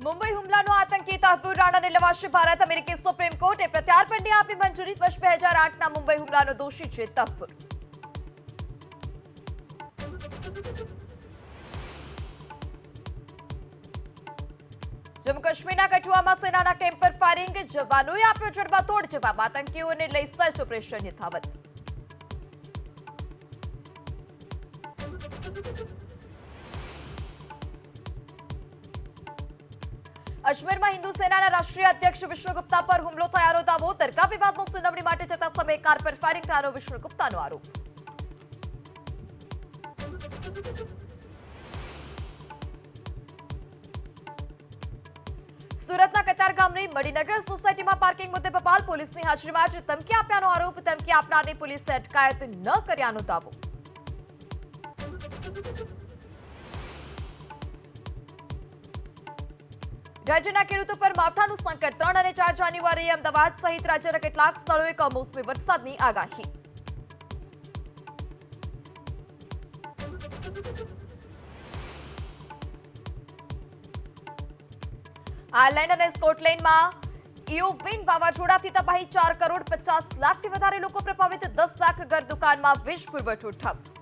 મુંબઈ હુમલાનો આતંકી તહફ્ફુર રાણાને લેવાશે ભારત. અમેરિકી સુપ્રીમ કોર્ટે પ્રત્યાર્પણને આપી મંજૂરી. વર્ષ 2008ના મુંબઈ હુમલાનો દોષી છે તહફ્ફુર. જમ્મુ કાશ્મીરના કઠુઆમાં સેનાના કેમ્પ પર ફાયરિંગ. જવાનોએ આપ્યો જડબાતોડ જવાબ. આતંકીઓને લઈ સર્ચ ઓપરેશન યથાવત. અજમેરમાં હિન્દુ સેનાના રાષ્ટ્રીય અધ્યક્ષ વિષ્ણુ ગુપ્તા પર હુમલો થયાનો દાવો. તરકા વિવાદનો સુનાવણી માટે જતા સમયે કાર પર ફાયરિંગ થયાનો વિષ્ણુ ગુપ્તાનો આરોપ. સુરતના કતારગામની મણિનગર સોસાયટીમાં પાર્કિંગ મુદ્દે બબાલ. પોલીસની હાજરીમાં જ ધમકી આપ્યાનો આરોપ. ધમકી આપનારની પોલીસે અટકાયત ન કર્યાનો દાવો. રાજ્યના ખેડૂતો પર માવઠાનું સંકટ. 3 અને 4 જાન્યુઆરીએ અમદાવાદ સહિત રાજ્યના કેટલાક સ્થળોએ કમોસમી વરસાદની આગાહી. આયર્લેન્ડ અને સ્કોટલેન્ડમાં ઇઓવિન વાવાઝોડાથી તબાહી. 4 કરોડ 50 લાખથી વધારે લોકો પ્રભાવિત. 10 લાખ ઘર દુકાનમાં વીજ પુરવઠો ઠપ.